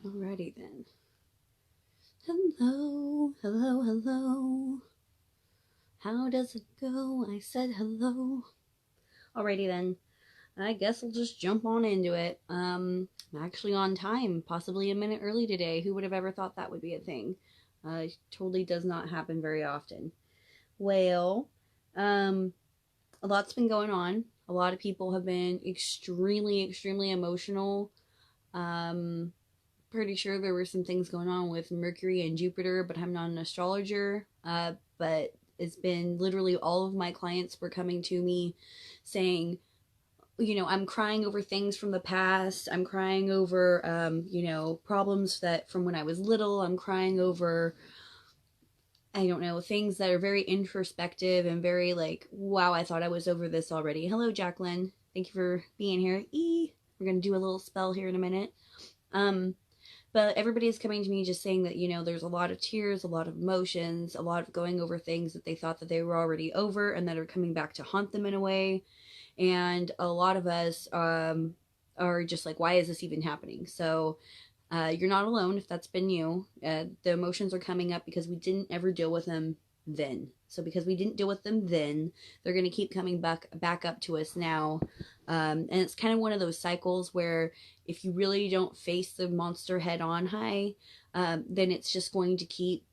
Alrighty then. Hello, hello, hello. How does it go? I said hello. Alrighty then. I guess I'll just jump on into it. I'm actually on time, possibly a minute early today. Who would have ever thought that would be a thing? It totally does not happen very often. Well, a lot's been going on. A lot of people have been extremely, extremely emotional. Pretty sure there were some things going on with Mercury and Jupiter, but I'm not an astrologer. But it's been literally all of my clients were coming to me saying, I'm crying over things from the past. I'm crying over, problems that from when I was little. I'm crying over, I don't know, things that are very introspective and very like, wow, I thought I was over this already. Hello, Jacqueline. Thank you for being here. We're going to do a little spell here in a minute. But everybody is coming to me just saying that, there's a lot of tears, a lot of emotions, a lot of going over things that they thought that they were already over and that are coming back to haunt them in a way. And a lot of us are just like, why is this even happening? So you're not alone if that's been you. The emotions are coming up because we didn't ever deal with them then. So because we didn't deal with them then, they're going to keep coming back up to us now. And it's kind of one of those cycles where if you really don't face the monster head on high, then it's just going to keep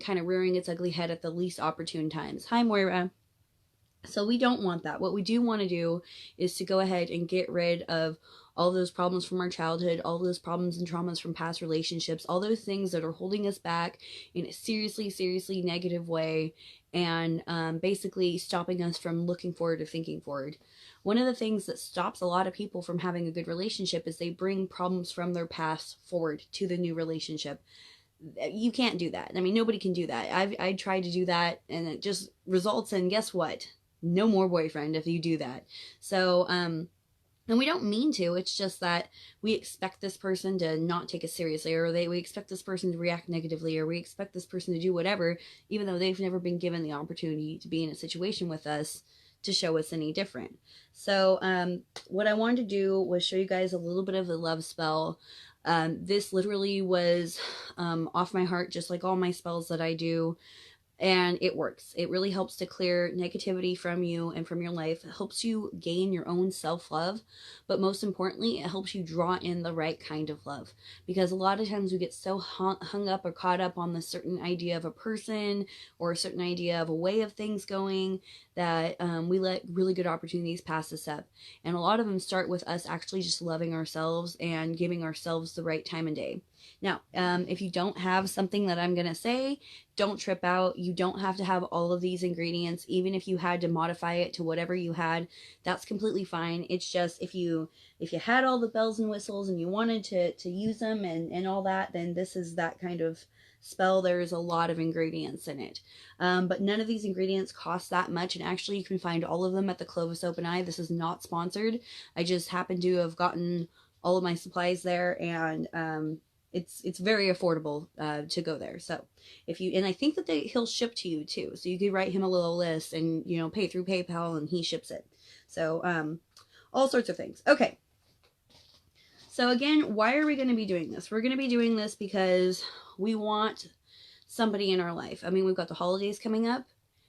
kind of rearing its ugly head at the least opportune times. Hi, Moira. So we don't want that. What we do want to do is to go ahead and get rid of all those problems from our childhood, all those problems and traumas from past relationships, all those things that are holding us back in a seriously, seriously negative way, and basically stopping us from looking forward or thinking forward. One of the things that stops a lot of people from having a good relationship is they bring problems from their past forward to the new relationship. You can't do that. I mean, nobody can do that. I tried to do that, and it just results in, guess what? No more boyfriend if you do that. So, and we don't mean to. It's just that we expect this person to not take us seriously, or we expect this person to react negatively, or we expect this person to do whatever, even though they've never been given the opportunity to be in a situation with us to show us any different. So, what I wanted to do was show you guys a little bit of the love spell. This literally was off my heart, just like all my spells that I do. And it works. It really helps to clear negativity from you and from your life. It helps you gain your own self-love. But most importantly, it helps you draw in the right kind of love. Because a lot of times we get so hung up or caught up on the certain idea of a person or a certain idea of a way of things going that we let really good opportunities pass us up. And a lot of them start with us actually just loving ourselves and giving ourselves the right time and day. Now, if you don't have something that I'm going to say, don't trip out. You don't have to have all of these ingredients. Even if you had to modify it to whatever you had, that's completely fine. It's just if you had all the bells and whistles and you wanted to use them and all that, then this is that kind of spell. There's a lot of ingredients in it. But none of these ingredients cost that much, and actually you can find all of them at the Clovis Open Eye. This is not sponsored. I just happen to have gotten all of my supplies there, and it's very affordable to go there. So and I think that he'll ship to you too. So you could write him a little list and, pay through PayPal and he ships it. So all sorts of things. Okay. So again, why are we going to be doing this? We're going to be doing this because we want somebody in our life. I mean, we've got the holidays coming up.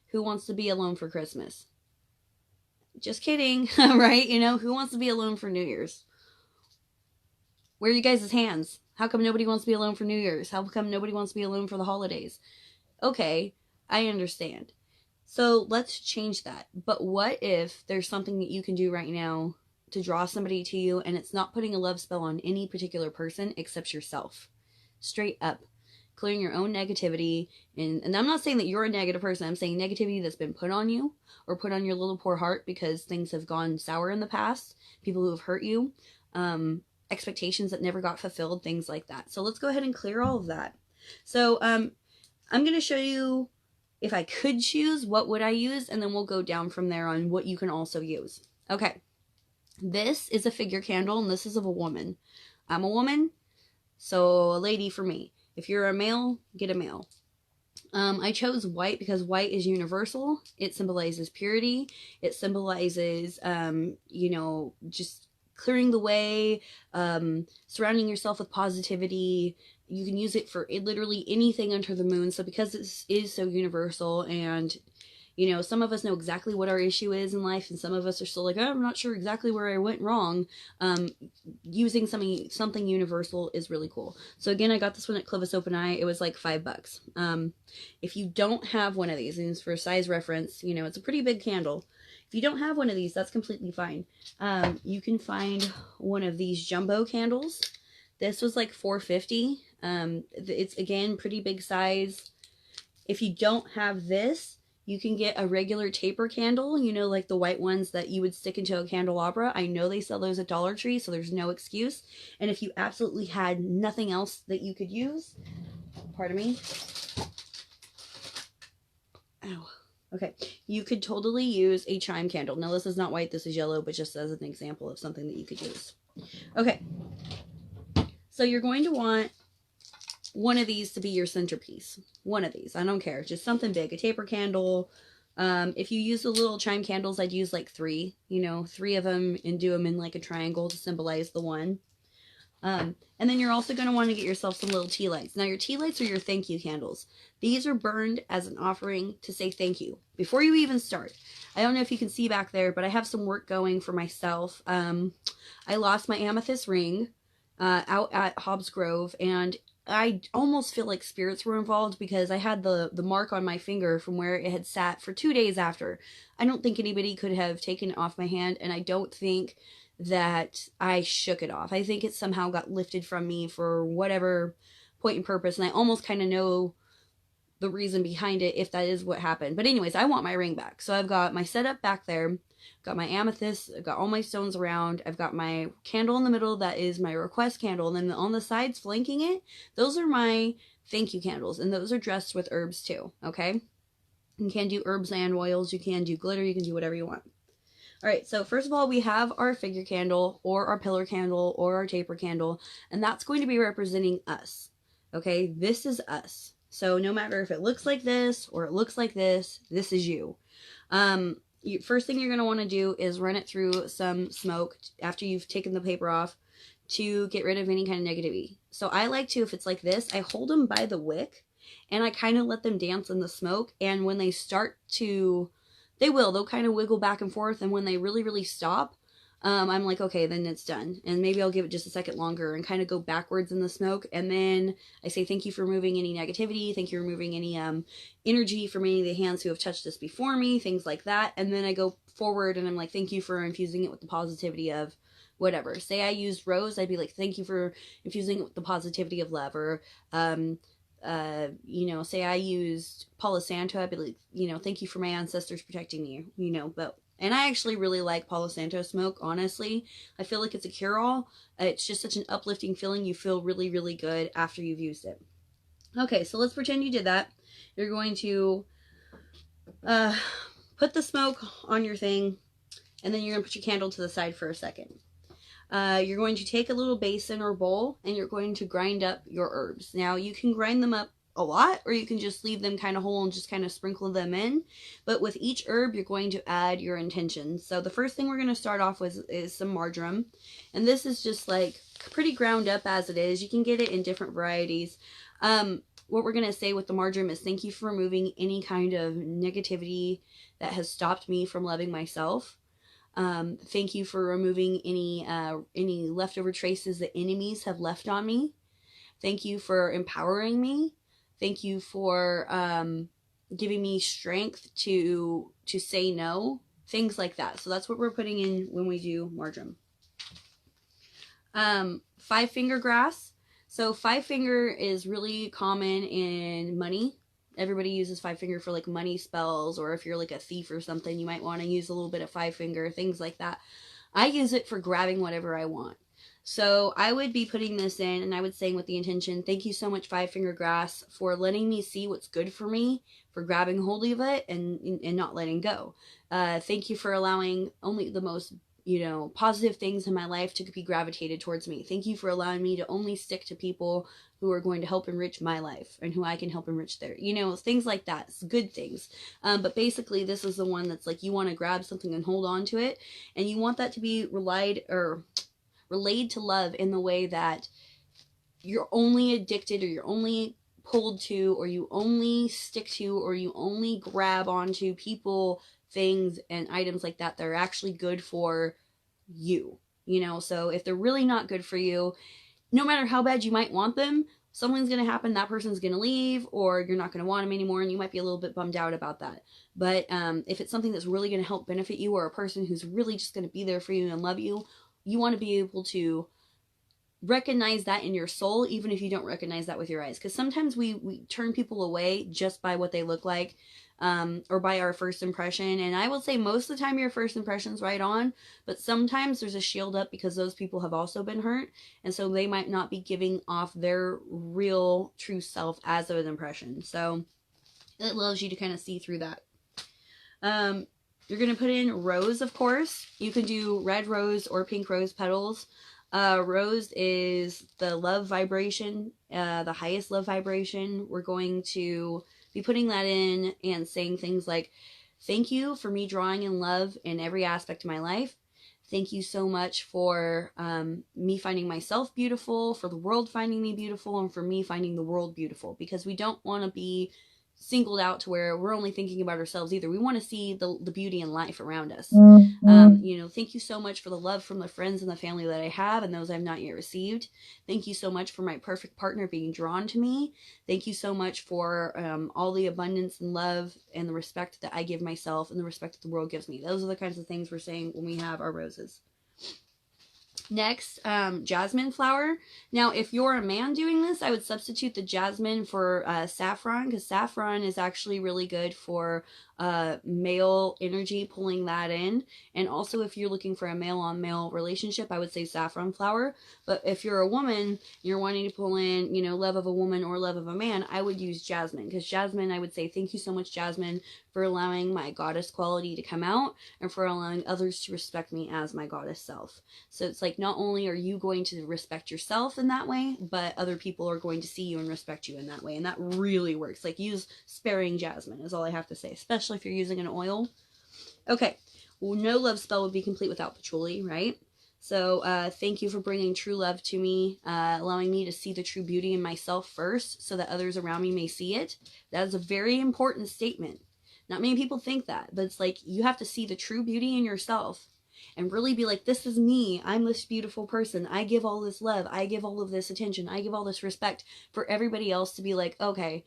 Who wants to be alone for Christmas? Just kidding, right? Who wants to be alone for New Year's? Where are you guys' hands? How come nobody wants to be alone for New Year's? How come nobody wants to be alone for the holidays? Okay, I understand. So let's change that. But what if there's something that you can do right now to draw somebody to you, and it's not putting a love spell on any particular person except yourself? Straight up. Clearing your own negativity. And I'm not saying that you're a negative person. I'm saying negativity that's been put on you or put on your little poor heart because things have gone sour in the past. People who have hurt you. Expectations that never got fulfilled, things like that. So let's go ahead and clear all of that. So I'm going to show you, if I could choose, what would I use, and then we'll go down from there on what you can also use. Okay, this is a figure candle, and this is of a woman. I'm a woman, so a lady for me. If you're a male, get a male. I chose white because white is universal. It symbolizes purity. It symbolizes, just clearing the way, surrounding yourself with positivity. You can use it for literally anything under the moon. So because this is so universal, and you know, some of us know exactly what our issue is in life, and some of us are still like, oh, I'm not sure exactly where I went wrong. Using something universal is really cool. So again, I got this one at Clovis Open Eye. It was like $5. If you don't have one of these, and for size reference, you know, it's a pretty big candle. If you don't have one of these, that's completely fine. You can find one of these jumbo candles. This was like $4.50. It's again pretty big size. If you don't have this, you can get a regular taper candle, you know, like the white ones that you would stick into a candelabra. I know they sell those at Dollar Tree, so there's no excuse. And if you absolutely had nothing else that you could use, pardon me. Ow. Okay, you could totally use a chime candle. Now, this is not white, this is yellow, but just as an example of something that you could use. Okay, so you're going to want one of these to be your centerpiece. One of these, I don't care, just something big, a taper candle. If you use the little chime candles, I'd use like 3, you know, 3 of them, and do them in like a triangle to symbolize the one. And then you're also going to want to get yourself some little tea lights. Now, your tea lights are your thank you candles. These are burned as an offering to say thank you before you even start. I don't know if you can see back there, but I have some work going for myself. I lost my amethyst ring out at Hobbs Grove, and I almost feel like spirits were involved, because I had the mark on my finger from where it had sat for 2 days after. I don't think anybody could have taken it off my hand, and I don't think that I shook it off. I think it somehow got lifted from me for whatever point and purpose, and I almost kind of know the reason behind it, if that is what happened. But anyways, I want my ring back. So I've got my setup back there, got my amethyst, I've got all my stones around, I've got my candle in the middle that is my request candle, and then on the sides flanking it, those are my thank you candles, and those are dressed with herbs too, okay? You can do herbs and oils, you can do glitter, you can do whatever you want. Alright, so first of all, we have our figure candle, or our pillar candle, or our taper candle, and that's going to be representing us, okay? This is us. So no matter if it looks like this, or it looks like this is you. First thing you're going to want to do is run it through some smoke after you've taken the paper off, to get rid of any kind of negativity. So I like to, if it's like this, I hold them by the wick, and I kind of let them dance in the smoke, and when they start to, they'll kind of wiggle back and forth, and when they really, really stop, I'm like, okay, then it's done. And maybe I'll give it just a second longer and kind of go backwards in the smoke. And then I say, thank you for removing any negativity. Thank you for removing any energy from any of the hands who have touched this before me, things like that. And then I go forward and I'm like, thank you for infusing it with the positivity of whatever. Say I used rose, I'd be like, thank you for infusing it with the positivity of love. Or, you know, say I used Palo Santo, I'd be like, you know, thank you for my ancestors protecting me, you know, but... And I actually really like Palo Santo smoke, honestly. I feel like it's a cure-all. It's just such an uplifting feeling. You feel really, really good after you've used it. Okay, so let's pretend you did that. You're going to put the smoke on your thing, and then you're going to put your candle to the side for a second. You're going to take a little basin or bowl, and you're going to grind up your herbs. Now, you can grind them up a lot, or you can just leave them kind of whole and just kind of sprinkle them in. But with each herb, you're going to add your intentions. So the first thing we're going to start off with is some marjoram. And this is just like pretty ground up as it is. You can get it in different varieties. What we're going to say with the marjoram is thank you for removing any kind of negativity that has stopped me from loving myself. Thank you for removing any leftover traces that enemies have left on me. Thank you for empowering me. Thank you for giving me strength to say no. Things like that. So that's what we're putting in when we do marjoram. 5-finger grass. So 5-finger is really common in money. Everybody uses 5-finger for like money spells, or if you're like a thief or something, you might want to use a little bit of 5-finger, things like that. I use it for grabbing whatever I want. So I would be putting this in, and I would say with the intention, thank you so much 5-finger grass for letting me see what's good for me, for grabbing hold of it and not letting go. Thank you for allowing only the most positive things in my life to be gravitated towards me. Thank you for allowing me to only stick to people who are going to help enrich my life and who I can help enrich their, things like that. It's good things. But basically this is the one that's like, you want to grab something and hold on to it. And you want that to be relayed to love in the way that you're only addicted, or you're only pulled to, or you only stick to, or you only grab onto people, things, and items like that that are actually good for you. So if they're really not good for you, no matter how bad you might want them, something's going to happen. That person's going to leave, or you're not going to want them anymore, and you might be a little bit bummed out about that. But if it's something that's really going to help benefit you, or a person who's really just going to be there for you and love you, you want to be able to recognize that in your soul, even if you don't recognize that with your eyes. Because sometimes we turn people away just by what they look like, or by our first impression. And I will say most of the time your first impression's right on, but sometimes there's a shield up because those people have also been hurt, and so they might not be giving off their real true self as an impression. So it allows you to kind of see through that. You're going to put in rose, of course. You can do red rose or pink rose petals. Rose is the love vibration, the highest love vibration. We're going to be putting that in and saying things like, thank you for me drawing in love in every aspect of my life. Thank you so much for me finding myself beautiful, for the world finding me beautiful, and for me finding the world beautiful. Because we don't want to be singled out to where we're only thinking about ourselves either. We want to see the beauty in life around us. Thank you so much for the love from the friends and the family that I have and those I've not yet received. Thank you so much for my perfect partner being drawn to me. Thank you so much for all the abundance and love and the respect that I give myself and the respect that the world gives me. Those are the kinds of things we're saying when we have our roses. Next, jasmine flower. Now, if you're a man doing this, I would substitute the jasmine for saffron, because saffron is actually really good for male energy, pulling that in. And also, if you're looking for a male-on-male relationship, I would say saffron flower. But if you're a woman, you're wanting to pull in, love of a woman or love of a man, I would use jasmine. Because jasmine, I would say, thank you so much, Jasmine, for allowing my goddess quality to come out and for allowing others to respect me as my goddess self. So it's like, not only are you going to respect yourself in that way, but other people are going to see you and respect you in that way. And that really works. Like, use sparing jasmine is all I have to say, especially if you're using an oil. Okay. Well, no love spell would be complete without patchouli, right? So thank you for bringing true love to me, allowing me to see the true beauty in myself first so that others around me may see it. That is a very important statement. Not many people think that, but it's like, you have to see the true beauty in yourself and really be like, this is me. I'm this beautiful person. I give all this love. I give all of this attention. I give all this respect for everybody else to be like, okay,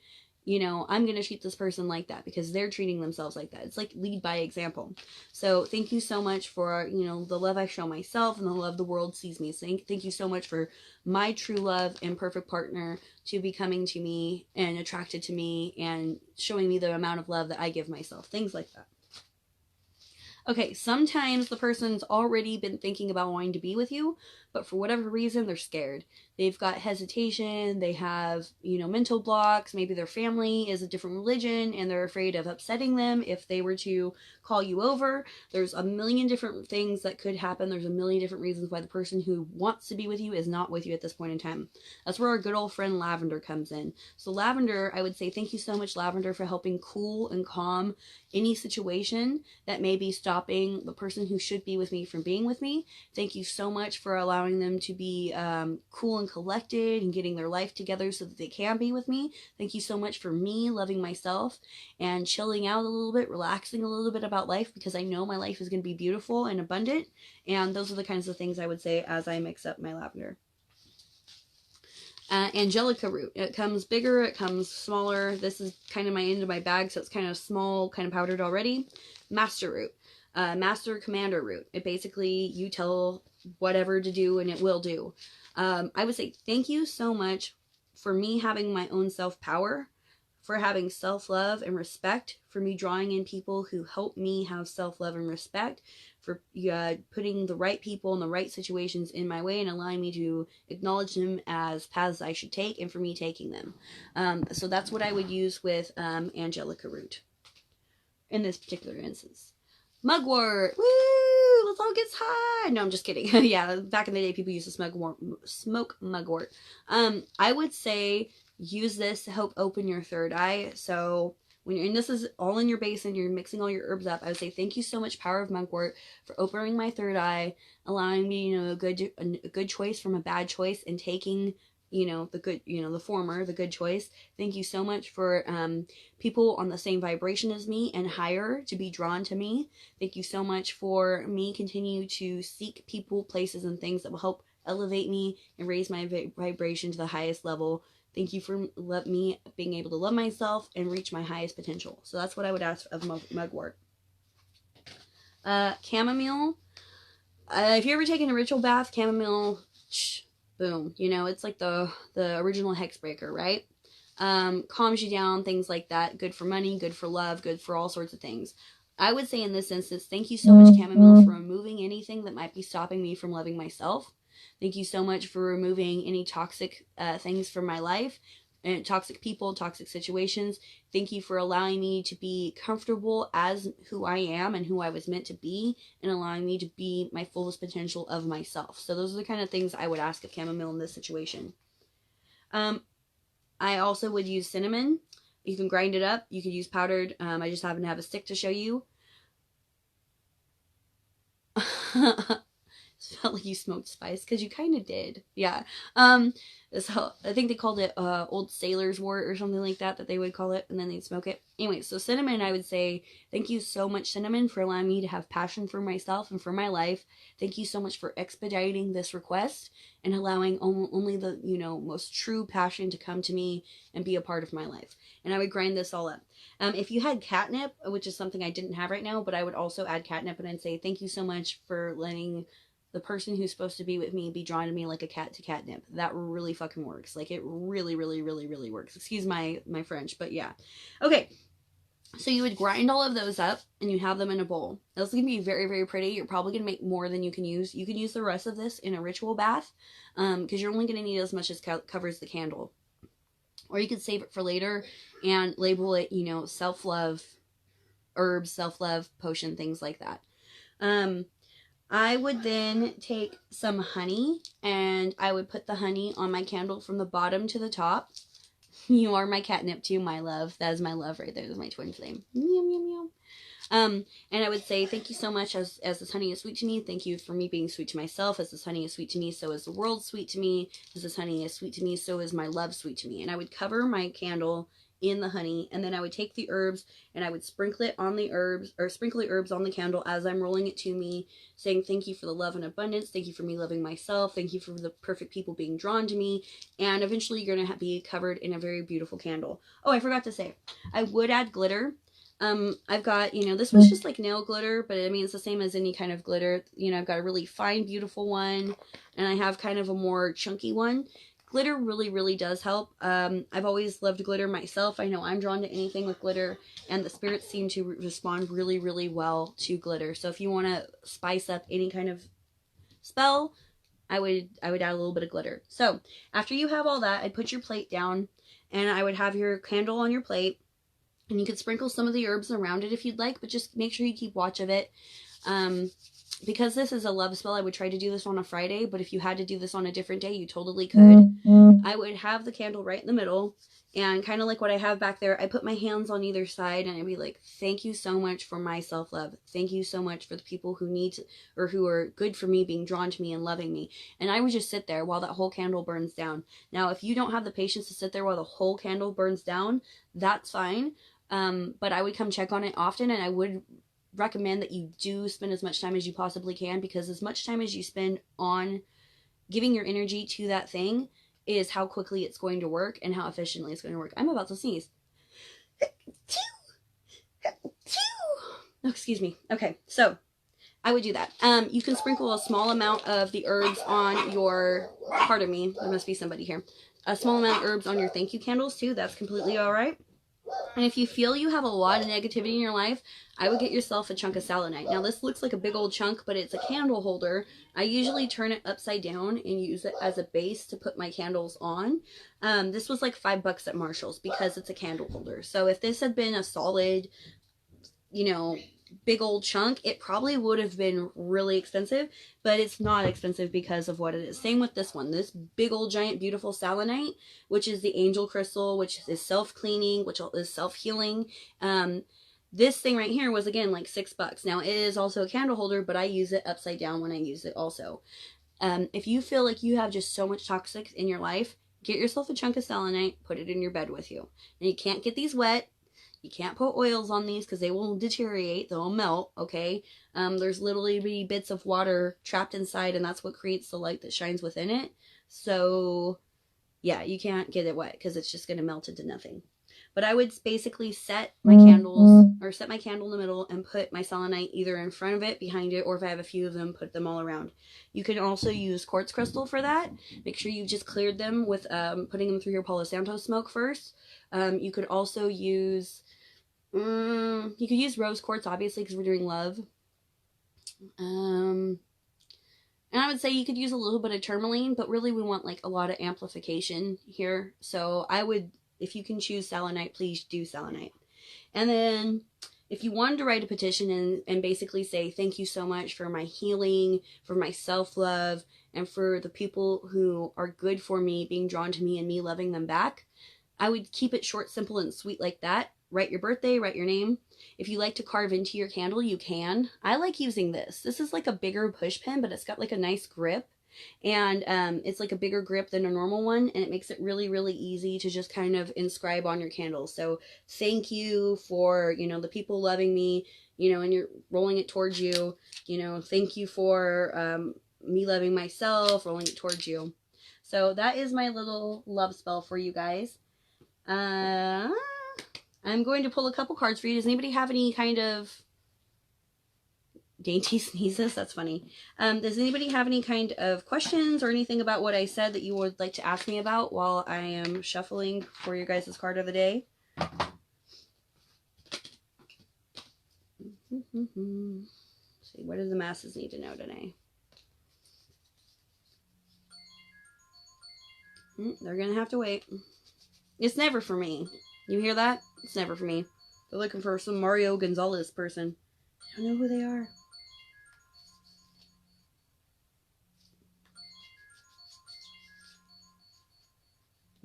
I'm going to treat this person like that because they're treating themselves like that. It's like lead by example. So thank you so much for, the love I show myself and the love the world sees me. Thank you so much for my true love and perfect partner to be coming to me and attracted to me and showing me the amount of love that I give myself. Things like that. Okay, sometimes the person's already been thinking about wanting to be with you, but for whatever reason, they're scared. They've got hesitation, they have, mental blocks, maybe their family is a different religion, and they're afraid of upsetting them if they were to call you over. There's a million different things that could happen. There's a million different reasons why the person who wants to be with you is not with you at this point in time. That's where our good old friend Lavender comes in. So Lavender, I would say thank you so much, Lavender, for helping cool and calm any situation that may be stopping the person who should be with me from being with me. Thank you so much for allowing them to be cool and collected and getting their life together so that they can be with me. Thank you so much for me loving myself and chilling out a little bit, relaxing a little bit about life, because I know my life is going to be beautiful and abundant. And those are the kinds of things I would say as I mix up my lavender. Angelica root. It comes bigger, it comes smaller. This is kind of my end of my bag, so it's kind of small, kind of powdered already. Master root. Master commander root. It basically, you tell whatever to do and it will do. I would say thank you so much for me having my own self-power, for having self-love and respect, for me drawing in people who help me have self-love and respect, for putting the right people in the right situations in my way and allowing me to acknowledge them as paths I should take, and for me taking them. So that's what I would use with Angelica root in this particular instance. Mugwort! Woo! all gets high. No, I'm just kidding. Yeah, back in the day, people used to smoke mugwort. I would say use this to help open your third eye. So when you're, and this is all in your basin, you're mixing all your herbs up. I would say thank you so much, Power of Mugwort, for opening my third eye, allowing me, a good choice from a bad choice, and taking, the good, the former, the good choice. Thank you so much for people on the same vibration as me and higher to be drawn to me. Thank you so much for me continue to seek people, places, and things that will help elevate me and raise my vibration to the highest level. Thank you for me being able to love myself and reach my highest potential. So that's what I would ask of mugwort. Chamomile. If you're ever taking a ritual bath, chamomile, boom. It's like the original hex breaker, right? Calms you down, things like that. Good for money, good for love, good for all sorts of things. I would say in this instance, thank you so much, chamomile, for removing anything that might be stopping me from loving myself. Thank you so much for removing any toxic things from my life, and toxic people, toxic situations. Thank you for allowing me to be comfortable as who I am and who I was meant to be, and allowing me to be my fullest potential of myself. So those are the kind of things I would ask of chamomile in this situation. I also would use cinnamon. You can grind it up. You could use powdered. I just happen to have a stick to show you. It felt like you smoked spice, because you kind of did. Yeah. So I think they called it old sailor's wort or something like that they would call it, and then they'd smoke it. Anyway, so cinnamon, I would say thank you so much, cinnamon, for allowing me to have passion for myself and for my life. Thank you so much for expediting this request and allowing only the most true passion to come to me and be a part of my life. And I would grind this all up. If you had catnip, which is something I didn't have right now, but I would also add catnip, and I'd say thank you so much for letting the person who's supposed to be with me be drawn to me like a cat to catnip. That really fucking works. Like, it really, really, really, really works. Excuse my French, but yeah. Okay, so you would grind all of those up, and you have them in a bowl. That's going to be very, very pretty. You're probably going to make more than you can use. You can use the rest of this in a ritual bath, because you're only going to need as much as covers the candle. Or you could save it for later and label it, self-love herbs, self-love potion, things like that. I would then take some honey, and I would put the honey on my candle from the bottom to the top. You are my catnip too, my love. That is my love right there. That is my twin flame. Meow, meow, meow. And I would say thank you so much, as this honey is sweet to me. Thank you for me being sweet to myself. As this honey is sweet to me, so is the world sweet to me. As this honey is sweet to me, so is my love sweet to me. And I would cover my candle in the honey, and then I would take the herbs and I would sprinkle it on the herbs, or sprinkle the herbs on the candle as I'm rolling it to me, saying thank you for the love and abundance, thank you for me loving myself, thank you for the perfect people being drawn to me, and eventually you're gonna be covered in a very beautiful candle. Oh, I forgot to say, I would add glitter. I've got, this was just like nail glitter, but I mean, it's the same as any kind of glitter. I've got a really fine, beautiful one, and I have kind of a more chunky one. Glitter really, really does help. I've always loved glitter myself. I know I'm drawn to anything with glitter, and the spirits seem to respond really, really well to glitter. So if you want to spice up any kind of spell, I would add a little bit of glitter. So after you have all that, I'd put your plate down, and I would have your candle on your plate, and you could sprinkle some of the herbs around it if you'd like, but just make sure you keep watch of it. Because this is a love spell, I would try to do this on a Friday, but if you had to do this on a different day, you totally could. I would have the candle right in the middle, and kind of like what I have back there, I put my hands on either side, and I'd be like, thank you so much for my self-love. Thank you so much for the people who need to, or who are good for me, being drawn to me and loving me. And I would just sit there while that whole candle burns down. Now, if you don't have the patience to sit there while the whole candle burns down, that's fine. But I would come check on it often, and I would recommend that you do spend as much time as you possibly can, because as much time as you spend on giving your energy to that thing is how quickly it's going to work and how efficiently it's going to work. I'm about to sneeze. Oh, excuse me. Okay, so I would do that. You can sprinkle a small amount of the herbs on your, pardon me, there must be somebody here. A small amount of herbs on your thank you candles too. That's completely all right. And if you feel you have a lot of negativity in your life, I would get yourself a chunk of selenite. Now, this looks like a big old chunk, but it's a candle holder. I usually turn it upside down and use it as a base to put my candles on. This was like $5 at Marshall's because it's a candle holder. So if this had been a solid, big old chunk, it probably would have been really expensive, but it's not expensive because of what it is. Same with this one, this big old giant beautiful selenite, which is the angel crystal, which is self-cleaning, which is self-healing. This thing right here was, again, like $6. Now, it is also a candle holder, but I use it upside down when I use it also. If you feel like you have just so much toxic in your life, get yourself a chunk of selenite, put it in your bed with you. And you can't get these wet. You can't put oils on these because they will deteriorate. They'll melt, okay? There's literally bits of water trapped inside, and that's what creates the light that shines within it. So, yeah, you can't get it wet because it's just going to melt into nothing. But I would basically set my candles, or set my candle in the middle and put my selenite either in front of it, behind it, or if I have a few of them, put them all around. You can also use quartz crystal for that. Make sure you've just cleared them with putting them through your Palo Santo smoke first. You could also use, you could use rose quartz, obviously, because we're doing love. And I would say you could use a little bit of tourmaline, but really we want like a lot of amplification here. So I would, if you can choose selenite, please do selenite. And then if you wanted to write a petition and basically say, thank you so much for my healing, for my self-love, and for the people who are good for me being drawn to me and me loving them back, I would keep it short, simple, and sweet like that. Write your birthday, write your name. If you like to carve into your candle, you can. I like using this. This is like a bigger push pin, but it's got like a nice grip. And it's like a bigger grip than a normal one, and it makes it really, really easy to just kind of inscribe on your candles. So thank you for, you know, the people loving me, you know, and you're rolling it towards you, you know, thank you for me loving myself, rolling it towards you. So that is my little love spell for you guys. I'm going to pull a couple cards for you. Does anybody have any kind of dainty sneezes? That's funny. Does anybody have any kind of questions or anything about what I said that you would like to ask me about while I am shuffling for your guys' card of the day? Let's see, what do the masses need to know today? They're going to have to wait. It's never for me. You hear that? It's never for me. They're looking for some Mario Gonzalez person. I don't know who they are.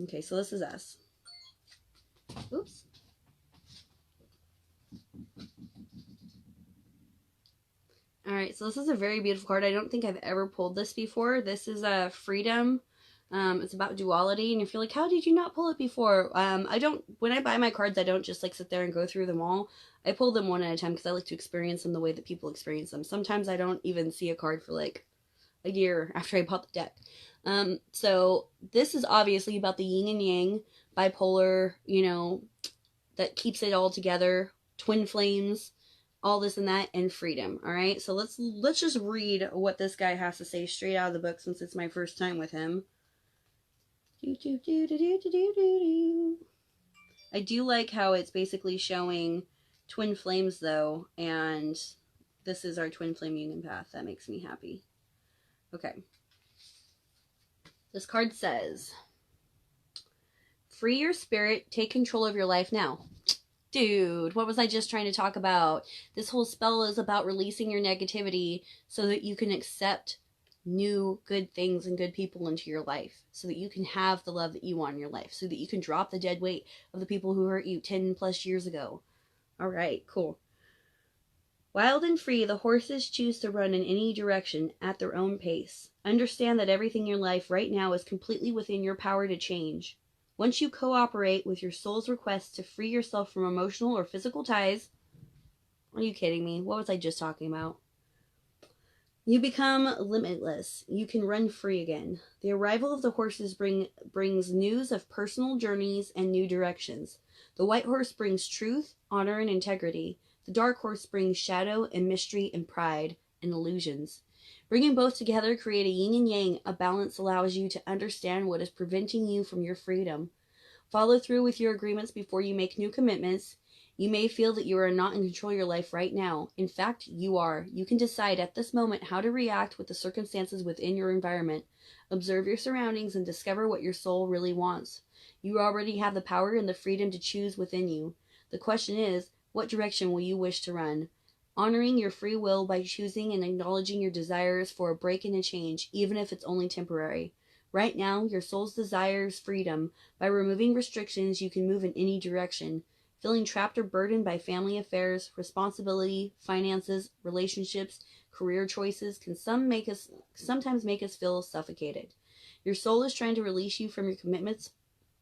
Okay, so this is us. Oops. Alright, so this is a very beautiful card. I don't think I've ever pulled this before. This is a freedom. It's about duality, and if you're like, how did you not pull it before? When I buy my cards, I don't just like sit there and go through them all. I pull them one at a time because I like to experience them the way that people experience them. Sometimes I don't even see a card for like a year after I bought the deck. So this is obviously about the yin and yang, bipolar, you know, that keeps it all together, twin flames, all this and that, and freedom. All right, so let's just read what this guy has to say straight out of the book, since it's my first time with him. I do like how it's basically showing twin flames though, and this is our twin flame union path. That makes me happy. Okay. This card says, free your spirit, take control of your life now. Dude, what was I just trying to talk about? This whole spell is about releasing your negativity so that you can accept new good things and good people into your life, so that you can have the love that you want in your life, so that you can drop the dead weight of the people who hurt you 10 plus years ago. All right, cool. Wild and free, the horses choose to run in any direction at their own pace. Understand that everything in your life right now is completely within your power to change. Once you cooperate with your soul's request to free yourself from emotional or physical ties, are you kidding me? What was I just talking about? You become limitless. You can run free again. The arrival of the horses brings news of personal journeys and new directions. The white horse brings truth, honor, and integrity. The dark horse brings shadow and mystery and pride and illusions. Bringing both together create a yin and yang. A balance allows you to understand what is preventing you from your freedom. Follow through with your agreements before you make new commitments. You may feel that you are not in control of your life right now. In fact, you are. You can decide at this moment how to react with the circumstances within your environment. Observe your surroundings and discover what your soul really wants. You already have the power and the freedom to choose within you. The question is, what direction will you wish to run? honoring your free will by choosing and acknowledging your desires for a break and a change, even if it's only temporary. Right now, your soul's desires freedom. By removing restrictions, you can move in any direction. Feeling trapped or burdened by family affairs, responsibility, finances, relationships, career choices can sometimes make us feel suffocated. Your soul is trying to release you from your commitments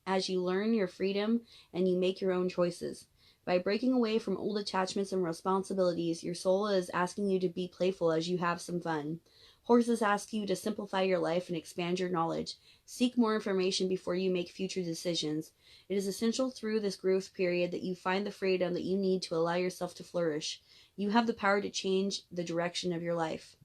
as you learn your freedom and you make your own choices. By breaking away from old attachments and responsibilities, your soul is asking you to be playful as you have some fun. Horses ask you to simplify your life and expand your knowledge. Seek more information before you make future decisions. It is essential through this growth period that you find the freedom that you need to allow yourself to flourish. You have the power to change the direction of your life.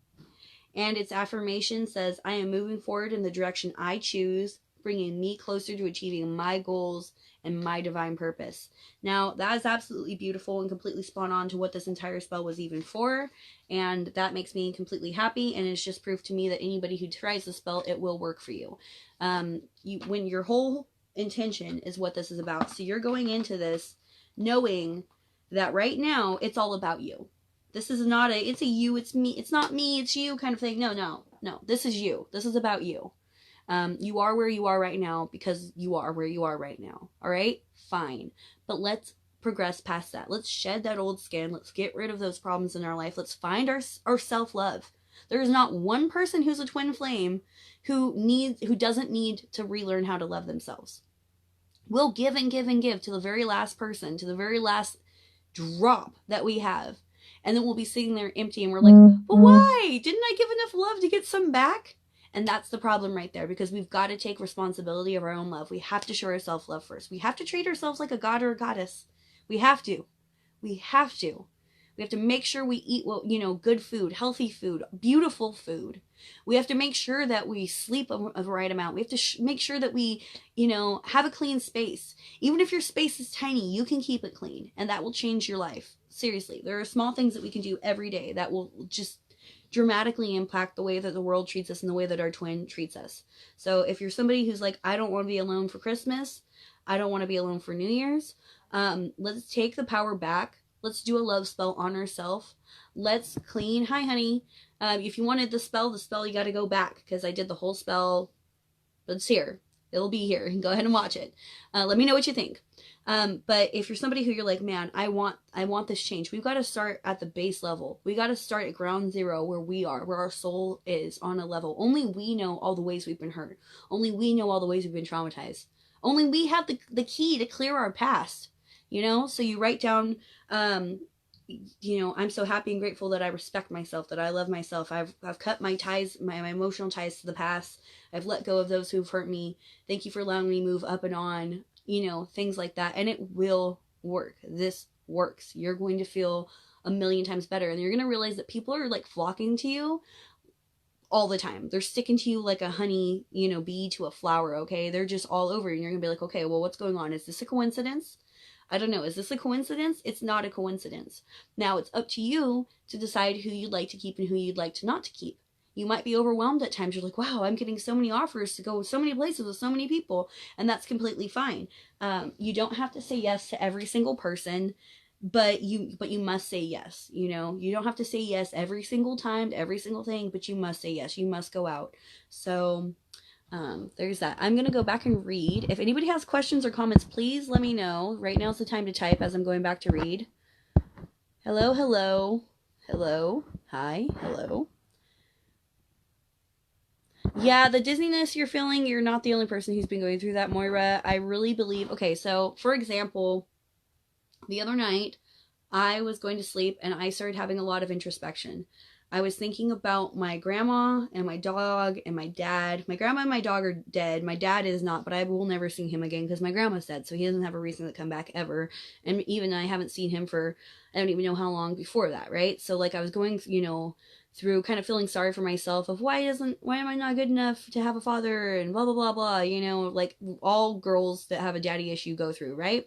And its affirmation says, I am moving forward in the direction I choose, bringing me closer to achieving my goals and my divine purpose. Now, that is absolutely beautiful and completely spot on to what this entire spell was even for. And that makes me completely happy. And it's just proof to me that anybody who tries the spell, it will work for you. When your whole intention is what this is about. So you're going into this knowing that right now it's all about you. This is not it's a you, it's me, it's not me, it's you kind of thing. No. This is you. This is about you. You are where you are right now because you are where you are right now. All right? Fine. But let's progress past that. Let's shed that old skin. Let's get rid of those problems in our life. Let's find our self-love. There is not one person who's a twin flame who doesn't need to relearn how to love themselves. We'll give and give and give to the very last person, to the very last drop that we have. And then we'll be sitting there empty and we're like, but why? Didn't I give enough love to get some back? And that's the problem right there, because we've got to take responsibility of our own love. We have to show our self-love first. We have to treat ourselves like a god or a goddess. We have to. We have to. We have to make sure we eat, good food, healthy food, beautiful food. We have to make sure that we sleep a right amount. We have to make sure that we, have a clean space. Even if your space is tiny, you can keep it clean, and that will change your life. Seriously, there are small things that we can do every day that will just dramatically impact the way that the world treats us and the way that our twin treats us. So if you're somebody who's like, I don't want to be alone for Christmas, I don't want to be alone for New Year's, let's take the power back. Let's do a love spell on ourselves. Let's clean. Hi, honey. If you wanted the spell, you got to go back because I did the whole spell. But it's here. It'll be here. Go ahead and watch it. Let me know what you think. But if you're somebody who you're like, man, I want this change. We've got to start at the base level. We got to start at ground zero where we are, where our soul is on a level. Only we know all the ways we've been hurt. Only we know all the ways we've been traumatized. Only we have the key to clear our past. So you write down, I'm so happy and grateful that I respect myself, that I love myself. I've cut my ties, my emotional ties to the past. I've let go of those who've hurt me. Thank you for allowing me to move up and on, things like that. And it will work. This works. You're going to feel a million times better. And you're going to realize that people are like flocking to you all the time. They're sticking to you like a honey, bee to a flower. Okay. They're just all over. And you're going to be like, okay, well, what's going on? Is this a coincidence? I don't know. Is this a coincidence? It's not a coincidence. Now it's up to you to decide who you'd like to keep and who you'd like to not to keep. You might be overwhelmed at times. You're like, wow, I'm getting so many offers to go so many places with so many people. And that's completely fine. You don't have to say yes to every single person, but you must say yes. You don't have to say yes every single time to every single thing, but you must say yes. You must go out. So there's that. I'm going to go back and read. If anybody has questions or comments, please let me know. Right now is the time to type as I'm going back to read. Hello, hello, hello, hi, hello. Yeah, the dizziness you're feeling, you're not the only person who's been going through that, Moira. I really believe, okay, so for example, the other night I was going to sleep and I started having a lot of introspection. I was thinking about my grandma and my dog and my dad. My grandma and my dog are dead. My dad is not, but I will never see him again because my grandma's dead, so he doesn't have a reason to come back ever. And even I haven't seen him for, I don't even know how long before that, right? So like I was going, through kind of feeling sorry for myself of why am I not good enough to have a father and blah, blah, blah, blah, like all girls that have a daddy issue go through, right?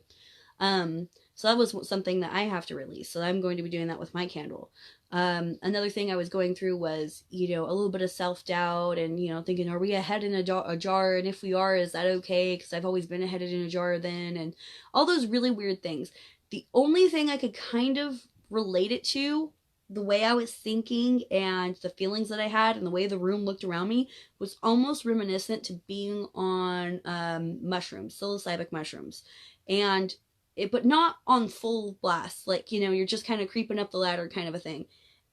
So that was something that I have to release. So I'm going to be doing that with my candle. Another thing I was going through was, a little bit of self-doubt and, thinking, are we a head in a jar? And if we are, is that okay? Because I've always been a head in a jar then, and all those really weird things. The only thing I could kind of relate it to the way I was thinking and the feelings that I had and the way the room looked around me was almost reminiscent to being on mushrooms, psilocybin mushrooms. And but not on full blast. Like, you're just kind of creeping up the ladder kind of a thing.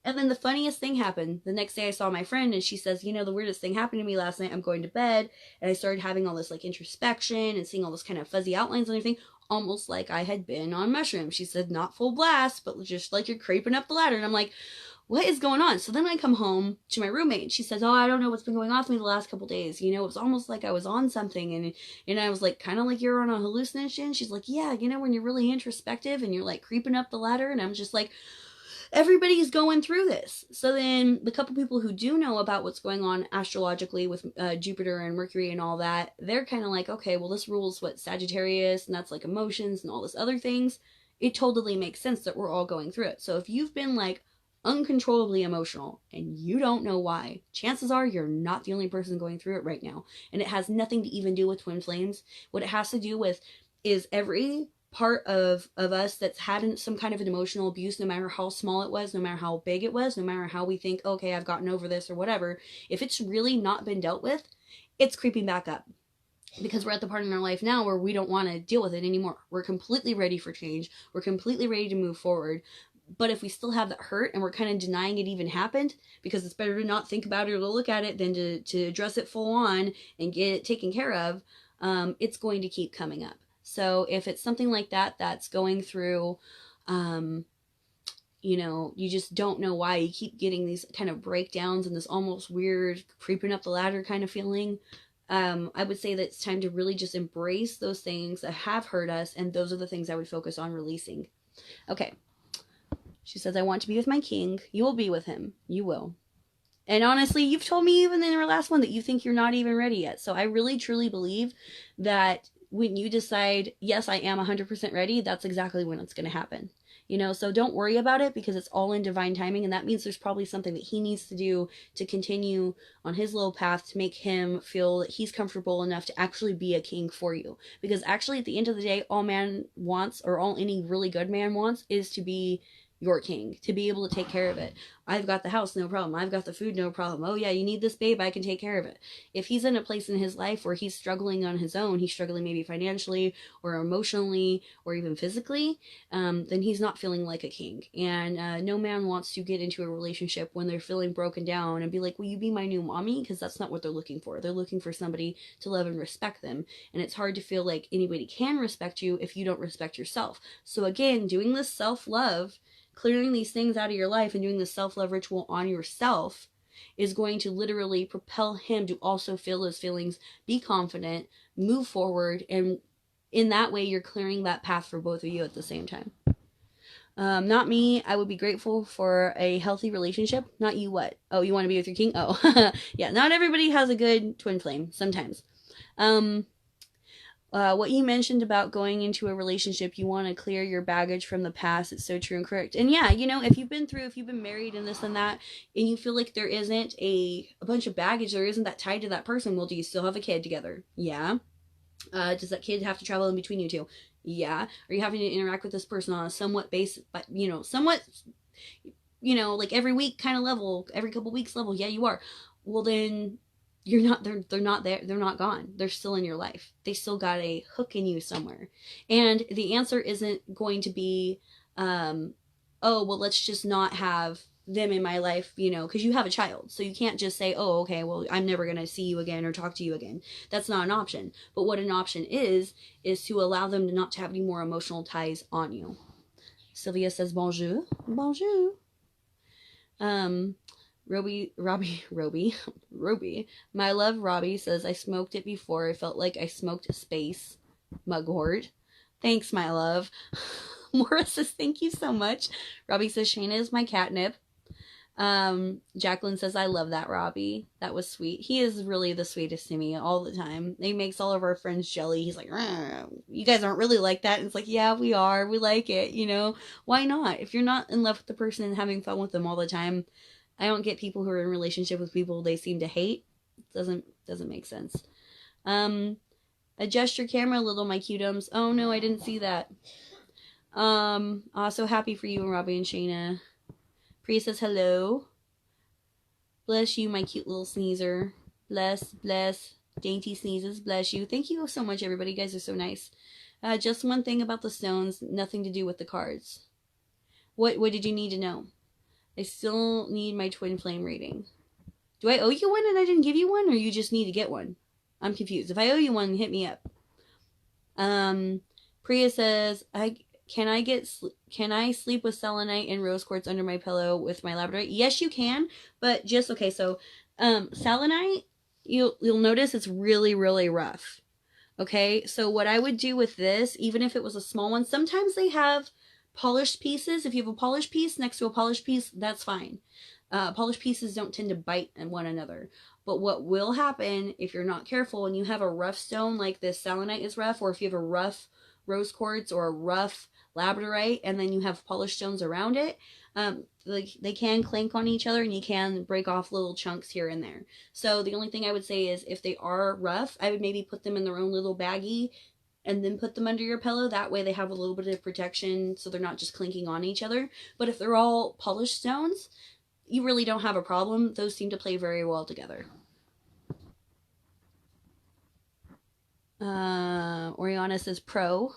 And then the funniest thing happened. The next day I saw my friend and she says, the weirdest thing happened to me last night. I'm going to bed and I started having all this like introspection and seeing all this kind of fuzzy outlines and everything, almost like I had been on mushrooms. She said, not full blast, but just like you're creeping up the ladder. And I'm like, what is going on? So then I come home to my roommate and she says, oh, I don't know what's been going on with me the last couple days. It was almost like I was on something. And I was like, kind of like you're on a hallucination. She's like, yeah, when you're really introspective and you're like creeping up the ladder. And I'm just like, everybody's going through this. So then the couple people who do know about what's going on astrologically with Jupiter and Mercury and all that, they're kind of like, okay, well, this rules what Sagittarius, and that's like emotions and all this other things. It totally makes sense that we're all going through it. So if you've been like uncontrollably emotional and you don't know why, chances are you're not the only person going through it right now. And it has nothing to even do with twin flames. What it has to do with is every part of us that's had some kind of an emotional abuse, no matter how small it was, no matter how big it was, no matter how we think, okay, I've gotten over this or whatever, if it's really not been dealt with, it's creeping back up. Because we're at the part in our life now where we don't want to deal with it anymore. We're completely ready for change. We're completely ready to move forward. But if we still have that hurt and we're kind of denying it even happened, because it's better to not think about it or to look at it than to address it full on and get it taken care of, it's going to keep coming up. So if it's something like that that's going through, you just don't know why you keep getting these kind of breakdowns and this almost weird creeping up the ladder kind of feeling, I would say that it's time to really just embrace those things that have hurt us, and those are the things I would focus on releasing. Okay. She says, I want to be with my king. You will be with him. You will. And honestly, you've told me even in our last one that you think you're not even ready yet. So I really, truly believe that when you decide, yes, I am 100% ready, that's exactly when it's going to happen. So don't worry about it, because it's all in divine timing. And that means there's probably something that he needs to do to continue on his little path to make him feel that he's comfortable enough to actually be a king for you. Because actually, at the end of the day, all man wants, or all any really good man wants, is to be your king, to be able to take care of it. I've got the house, no problem. I've got the food, no problem. Oh yeah, you need this, babe, I can take care of it. If he's in a place in his life where he's struggling on his own, he's struggling maybe financially or emotionally or even physically, then he's not feeling like a king. And no man wants to get into a relationship when they're feeling broken down and be like, will you be my new mommy? Because that's not what they're looking for. They're looking for somebody to love and respect them. And it's hard to feel like anybody can respect you if you don't respect yourself. So again, doing this self-love, clearing these things out of your life and doing the self-love ritual on yourself is going to literally propel him to also feel those feelings, be confident, move forward, and in that way you're clearing that path for both of you at the same time. Not me. I would be grateful for a healthy relationship. Not you what? Oh, you want to be with your king? Oh, yeah, not everybody has a good twin flame sometimes. What you mentioned about going into a relationship, you want to clear your baggage from the past. It's so true and correct. And yeah, if you've been married and this and that, and you feel like there isn't a bunch of baggage, there isn't that tied to that person, well, do you still have a kid together? Yeah. Does that kid have to travel in between you two? Yeah. Are you having to interact with this person on a somewhat base, but somewhat, like every week kind of level, every couple weeks level? Yeah, you are. Well, then they're not there. They're not gone. They're still in your life. They still got a hook in you somewhere. And the answer isn't going to be, oh, well, let's just not have them in my life, because you have a child. So you can't just say, oh, okay, well, I'm never going to see you again or talk to you again. That's not an option. But what an option is to allow them to not to have any more emotional ties on you. Sylvia says, bonjour. Bonjour. Roby, my love Robbie says, I smoked it before. I felt like I smoked space. Mugwort. Thanks, my love. Maura says, thank you so much. Robbie says, Shaenna is my catnip. Jacqueline says, I love that, Robbie. That was sweet. He is really the sweetest to me all the time. He makes all of our friends jelly. He's like, you guys aren't really like that. And it's like, yeah, we are. We like it, Why not? If you're not in love with the person and having fun with them all the time, I don't get people who are in relationship with people they seem to hate. It doesn't make sense. Adjust your camera a little, my cutums. Oh no, I didn't see that. So happy for you and Robbie and Shaenna. Priya says hello. Bless you, my cute little sneezer. Bless, bless. Dainty sneezes. Bless you. Thank you so much, everybody. You guys are so nice. Just one thing about the stones, nothing to do with the cards. What did you need to know? I still need my twin flame reading. Do I owe you one and I didn't give you one, or you just need to get one? I'm confused. If I owe you one, hit me up. Priya says, can I sleep with selenite and rose quartz under my pillow with my labradorite? Yes, you can, but just okay. So, selenite, you'll notice it's really, really rough. Okay, so what I would do with this, even if it was a small one, sometimes they have polished pieces. If you have a polished piece next to a polished piece, that's fine. Polished pieces don't tend to bite one another. But what will happen if you're not careful and you have a rough stone like this selenite is rough, or if you have a rough rose quartz or a rough labradorite and then you have polished stones around it, like they can clink on each other and you can break off little chunks here and there. So the only thing I would say is if they are rough, I would maybe put them in their own little baggie and then put them under your pillow. That way they have a little bit of protection so they're not just clinking on each other. But if they're all polished stones, you really don't have a problem. Those seem to play very well together. Oriana says pro.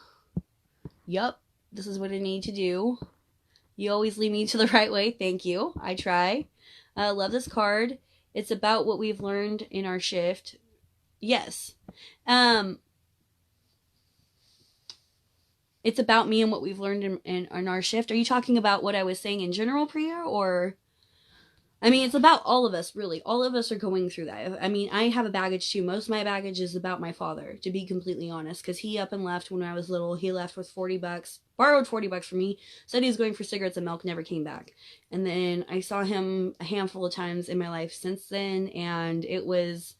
Yup, this is what I need to do. You always lead me to the right way. Thank you. I try. Love this card. It's about what we've learned in our shift. Yes. It's about me and what we've learned in our shift. Are you talking about what I was saying in general, Priya, or... I mean, it's about all of us, really. All of us are going through that. I mean, I have a baggage too. Most of my baggage is about my father, to be completely honest, because he up and left when I was little. He left with $40, borrowed $40 from me, said he was going for cigarettes and milk, never came back. And then I saw him a handful of times in my life since then, and it was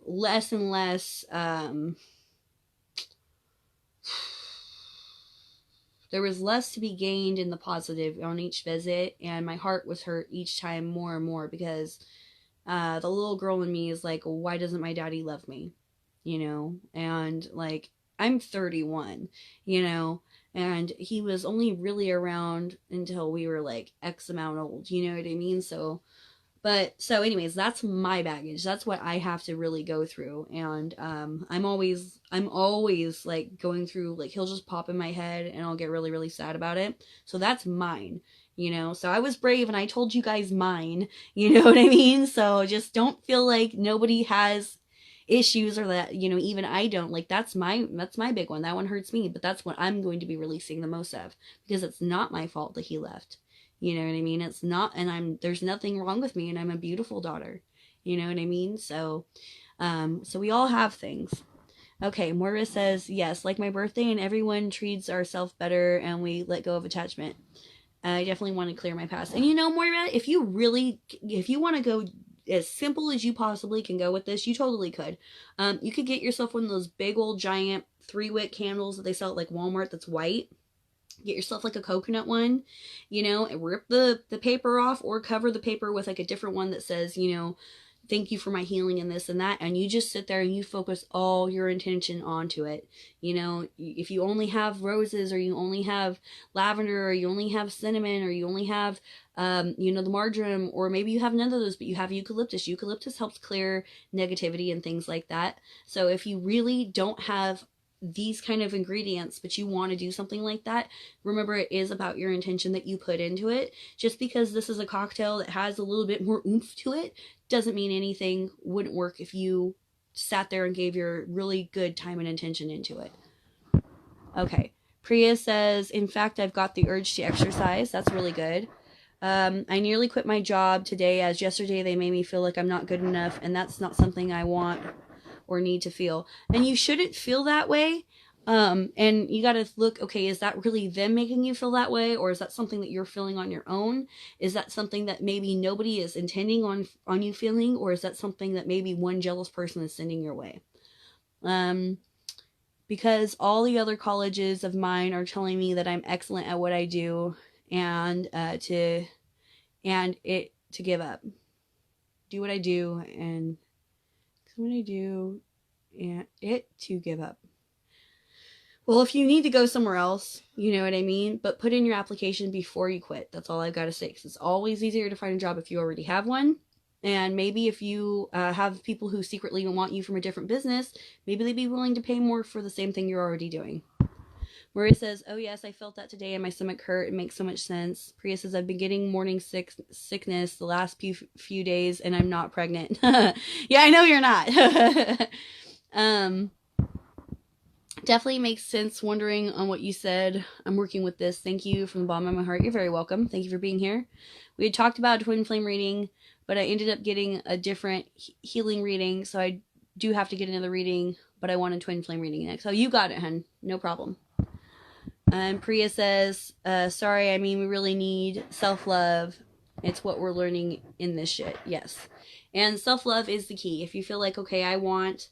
less and less, there was less to be gained in the positive on each visit, and my heart was hurt each time more and more because the little girl in me is like, why doesn't my daddy love me? You know, and like, I'm 31, you know, and he was only really around until we were like X amount old, you know what I mean? So anyways, that's my baggage. That's what I have to really go through. And I'm always like going through, like, he'll just pop in my head and I'll get really, really sad about it. So that's mine, you know. So I was brave and I told you guys mine, you know what I mean? So just don't feel like nobody has issues, or that, you know, even I don't. Like, that's my big one. That one hurts me, but that's what I'm going to be releasing the most of, because it's not my fault that he left. You know what I mean? It's not, and there's nothing wrong with me, and I'm a beautiful daughter. You know what I mean? So we all have things. Okay, Moira says, yes, like my birthday, and everyone treats ourselves better, and we let go of attachment. I definitely want to clear my past. And you know, Moira, if you want to go as simple as you possibly can go with this, you totally could. You could get yourself one of those big old giant 3-wick candles that they sell at like Walmart that's white. Get yourself like a coconut one, you know, and rip the paper off, or cover the paper with like a different one that says, you know, thank you for my healing and this and that. And you just sit there and you focus all your intention onto it. You know, if you only have roses, or you only have lavender, or you only have cinnamon, or you only have, you know, the marjoram, or maybe you have none of those, but you have eucalyptus. Eucalyptus helps clear negativity and things like that. So if you really don't have these kind of ingredients, but you want to do something like that, remember, it is about your intention that you put into it. Just because this is a cocktail that has a little bit more oomph to it doesn't mean anything wouldn't work if you sat there and gave your really good time and intention into it. Okay, Priya says, in fact, I've got the urge to exercise. That's really good. I nearly quit my job today, as yesterday they made me feel like I'm not good enough, and that's not something I want or need to feel. And you shouldn't feel that way. And you got to look, okay, is that really them making you feel that way? Or is that something that you're feeling on your own? Is that something that maybe nobody is intending on you feeling? Or is that something that maybe one jealous person is sending your way? Because all the other colleges of mine are telling me that I'm excellent at what I do, and to give up. Do what I do, and what I do, and to give up. Well, if you need to go somewhere else, you know what I mean? But put in your application before you quit. That's all I've got to say. Because it's always easier to find a job if you already have one. And maybe if you have people who secretly want you from a different business, maybe they'd be willing to pay more for the same thing you're already doing. Maria says, oh yes, I felt that today and my stomach hurt. It makes so much sense. Priya says, I've been getting morning sickness the last few days and I'm not pregnant. Yeah, I know you're not. Definitely makes sense wondering on what you said. I'm working with this. Thank you from the bottom of my heart. You're very welcome. Thank you for being here. We had talked about twin flame reading, but I ended up getting a different healing reading, so I do have to get another reading, but I want a twin flame reading next. So you got it, hun. No problem. And Priya says, sorry, I mean, we really need self-love. It's what we're learning in this shit. Yes. And self-love is the key. If you feel like, okay, I want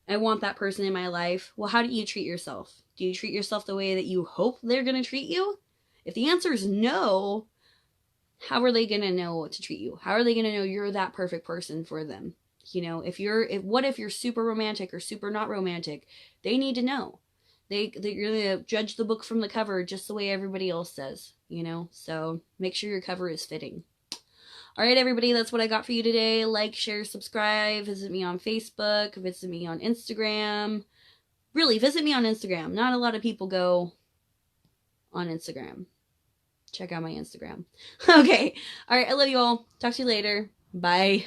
that person in my life, well, how do you treat yourself? Do you treat yourself the way that you hope they're going to treat you? If the answer is no, how are they going to know what to treat you? How are they going to know you're that perfect person for them? You know, what if you're super romantic or super not romantic? They need to know. They're going to judge the book from the cover just the way everybody else says, you know? So make sure your cover is fitting. All right, everybody, that's what I got for you today. Like, share, subscribe. Visit me on Facebook. Visit me on Instagram. Really, visit me on Instagram. Not a lot of people go on Instagram. Check out my Instagram. Okay. All right, I love you all. Talk to you later. Bye.